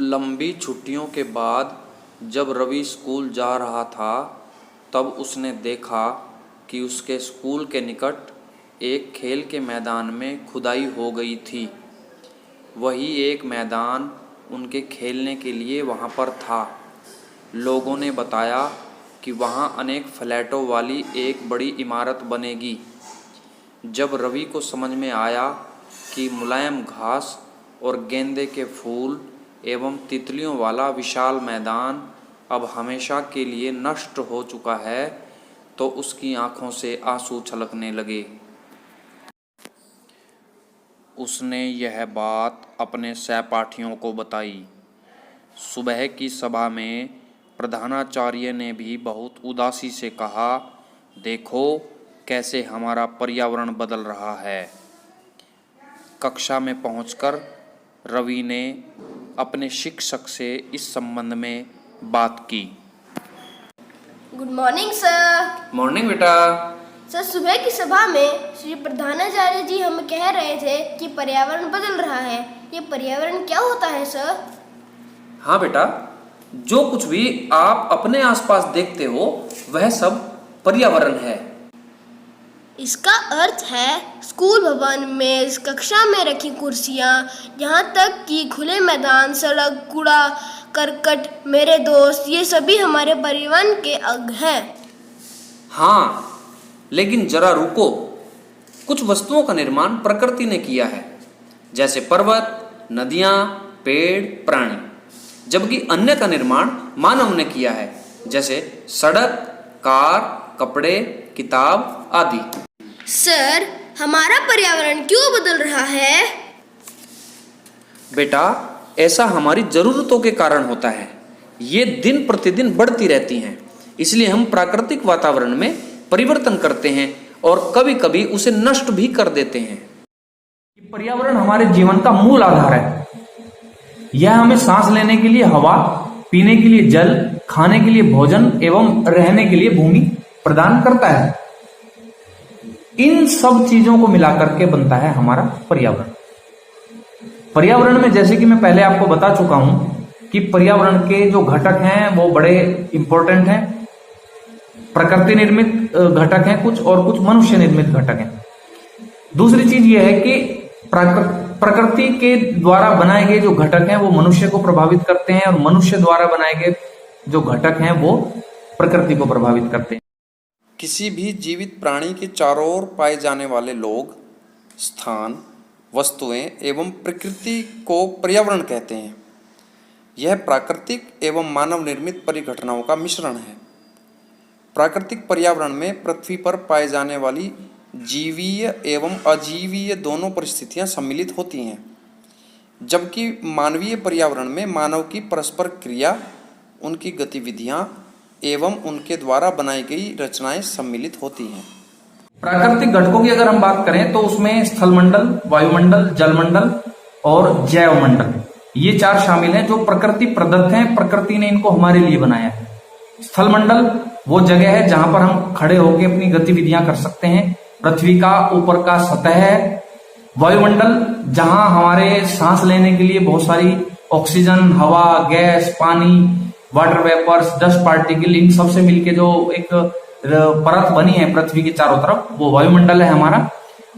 लंबी छुट्टियों के बाद जब रवि स्कूल जा रहा था तब उसने देखा कि उसके स्कूल के निकट एक खेल के मैदान में खुदाई हो गई थी। वही एक मैदान उनके खेलने के लिए वहाँ पर था। लोगों ने बताया कि वहाँ अनेक फ्लैटों वाली एक बड़ी इमारत बनेगी। जब रवि को समझ में आया कि मुलायम घास और गेंदे के फूल एवं तितलियों वाला विशाल मैदान अब हमेशा के लिए नष्ट हो चुका है, तो उसकी आंखों से आंसू छलकने लगे। उसने यह बात अपने सहपाठियों को बताई। सुबह की सभा में प्रधानाचार्य ने भी बहुत उदासी से कहा, देखो कैसे हमारा पर्यावरण बदल रहा है। कक्षा में पहुंचकर रवि ने अपने शिक्षक से इस संबंध में बात की। Good morning sir. मॉर्निंग बेटा। सर, सुबह की सभा में श्री प्रधानाचार्य जी हमें कह रहे थे कि पर्यावरण बदल रहा है। ये पर्यावरण क्या होता है सर? हाँ बेटा, जो कुछ भी आप अपने आसपास देखते हो वह सब पर्यावरण है। इसका अर्थ है स्कूल भवन, मेज, कक्षा में रखी कुर्सियाँ, यहाँ तक कि खुले मैदान, सड़क, कूड़ा करकट, मेरे दोस्त, ये सभी हमारे पर्यावरण के अंग हैं। हाँ, लेकिन जरा रुको। कुछ वस्तुओं का निर्माण प्रकृति ने किया है, जैसे पर्वत, नदियाँ, पेड़, प्राणी, जबकि अन्य का निर्माण मानव ने किया है, जैसे सड़क, कार, कपड़े, किताब आदि। सर, हमारा पर्यावरण क्यों बदल रहा है? बेटा, ऐसा हमारी जरूरतों के कारण होता है। ये दिन प्रतिदिन बढ़ती रहती हैं, इसलिए हम प्राकृतिक वातावरण में परिवर्तन करते हैं और कभी कभी उसे नष्ट भी कर देते हैं। पर्यावरण हमारे जीवन का मूल आधार है। यह हमें सांस लेने के लिए हवा, पीने के लिए जल, खाने के लिए भोजन एवं रहने के लिए भूमि प्रदान करता है। इन सब चीजों को मिलाकर के बनता है हमारा पर्यावरण। पर्यावरण में, जैसे कि मैं पहले आपको बता चुका हूं, कि पर्यावरण के जो घटक हैं वो बड़े इंपॉर्टेंट हैं। प्रकृति निर्मित घटक हैं कुछ, और कुछ मनुष्य निर्मित घटक हैं। दूसरी चीज यह है कि प्रकृति के द्वारा बनाए गए जो घटक हैं वो मनुष्य को प्रभावित करते हैं, और मनुष्य द्वारा बनाए गए जो घटक हैं वो प्रकृति को प्रभावित करते हैं। किसी भी जीवित प्राणी के चारों ओर पाए जाने वाले लोग, स्थान, वस्तुएं एवं प्रकृति को पर्यावरण कहते हैं। यह प्राकृतिक एवं मानव निर्मित परिघटनाओं का मिश्रण है। प्राकृतिक पर्यावरण में पृथ्वी पर पाए जाने वाली जीवीय एवं अजीवीय दोनों परिस्थितियां सम्मिलित होती हैं, जबकि मानवीय पर्यावरण में मानव की परस्पर क्रिया, उनकी गतिविधियां एवं उनके द्वारा बनाई गई रचनाएं सम्मिलित होती हैं। प्राकृतिक घटकों की अगर हम बात करें तो उसमें स्थलमंडल, वायुमंडल, जलमंडल और जैवमंडल, ये चार शामिल हैं जो प्रकृति प्रदत्त हैं। प्रकृति ने इनको हमारे लिए बनाया है। स्थलमंडल वो जगह है जहां पर हम खड़े होकर अपनी गतिविधियां कर सकते हैं। पृथ्वी का ऊपर का सतह है। वायुमंडल जहां हमारे सांस लेने के लिए बहुत सारी ऑक्सीजन, हवा, गैस, पानी, वाटर वेपर्स, डस्ट पार्टिकल, इन सबसे मिलके जो एक परत बनी है पृथ्वी के चारों तरफ, वो वायुमंडल है हमारा।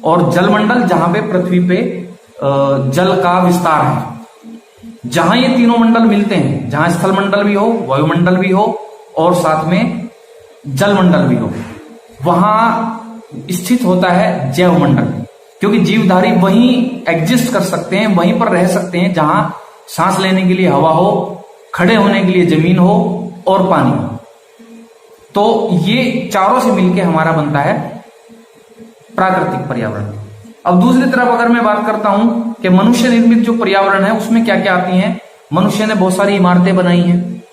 और जलमंडल जहां पे पृथ्वी पे जल का विस्तार है। जहां ये तीनों मंडल मिलते हैं, जहां स्थलमंडल भी हो, वायुमंडल भी हो और साथ में जलमंडल भी हो, वहां स्थित होता है जैवमंडल। क्योंकि जीवधारी वहीं एग्जिस्ट कर सकते हैं, वहीं पर रह सकते हैं जहां सांस लेने के लिए हवा हो, खड़े होने के लिए जमीन हो और पानी हो। तो ये चारों से मिलके हमारा बनता है प्राकृतिक पर्यावरण। अब दूसरी तरफ अगर मैं बात करता हूं कि मनुष्य निर्मित जो पर्यावरण है उसमें क्या क्या आती हैं। मनुष्य ने बहुत सारी इमारतें बनाई हैं,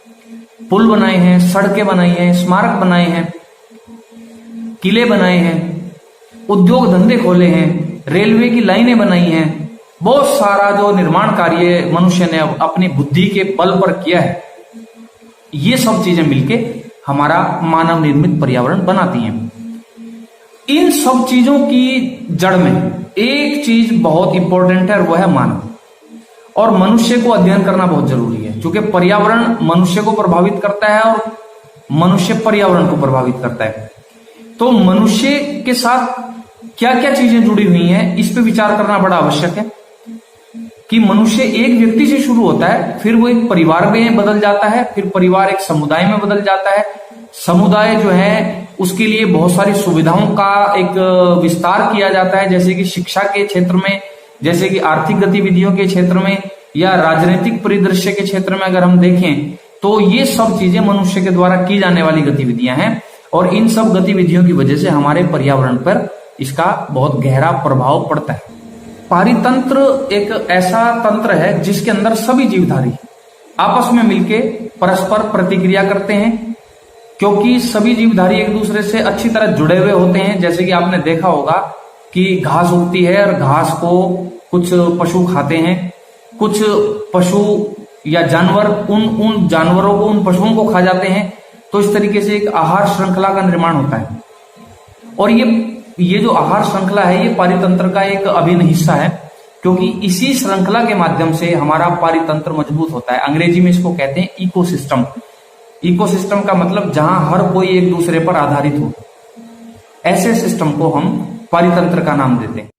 पुल बनाए हैं, सड़कें बनाई हैं, स्मारक बनाए हैं, किले बनाए हैं, उद्योग धंधे खोले हैं, रेलवे की लाइनें बनाई हैं। बहुत सारा जो निर्माण कार्य मनुष्य ने अपनी बुद्धि के बल पर किया है, ये सब चीजें मिलके हमारा मानव निर्मित पर्यावरण बनाती हैं। इन सब चीजों की जड़ में एक चीज बहुत इंपॉर्टेंट है और वह है मानव। और मनुष्य को अध्ययन करना बहुत जरूरी है। क्योंकि पर्यावरण मनुष्य को प्रभावित करता है और मनुष्य पर्यावरण को प्रभावित करता है। तो मनुष्य के साथ क्या क्या चीजें जुड़ी हुई हैं, इस पे विचार करना बड़ा आवश्यक है कि मनुष्य एक व्यक्ति से शुरू होता है, फिर वो एक परिवार में बदल जाता है, फिर परिवार एक समुदाय में बदल जाता है। समुदाय जो है उसके लिए बहुत सारी सुविधाओं का एक विस्तार किया जाता है, जैसे कि शिक्षा के क्षेत्र में, जैसे कि आर्थिक गतिविधियों के क्षेत्र में, या राजनीतिक परिदृश्य के क्षेत्र में अगर हम देखें तो ये सब चीजें मनुष्य के द्वारा की जाने वाली गतिविधियां हैं। और इन सब गतिविधियों की वजह से हमारे पर्यावरण पर इसका बहुत गहरा प्रभाव पड़ता है। पारितंत्र एक ऐसा तंत्र है जिसके अंदर सभी जीवधारी आपस में मिलके परस्पर प्रतिक्रिया करते हैं, क्योंकि सभी जीवधारी एक दूसरे से अच्छी तरह जुड़े हुए होते हैं। जैसे कि आपने देखा होगा कि घास उगती है और घास को कुछ पशु खाते हैं, कुछ पशु या जानवर उन जानवरों को, उन पशुओं को खा जाते हैं। तो इस तरीके से एक आहार श्रृंखला का निर्माण होता है। और ये जो आहार श्रृंखला है ये पारितंत्र का एक अभिन्न हिस्सा है, क्योंकि इसी श्रृंखला के माध्यम से हमारा पारितंत्र मजबूत होता है। अंग्रेजी में इसको कहते हैं इकोसिस्टम। इकोसिस्टम का मतलब जहां हर कोई एक दूसरे पर आधारित हो, ऐसे सिस्टम को हम पारितंत्र का नाम देते हैं।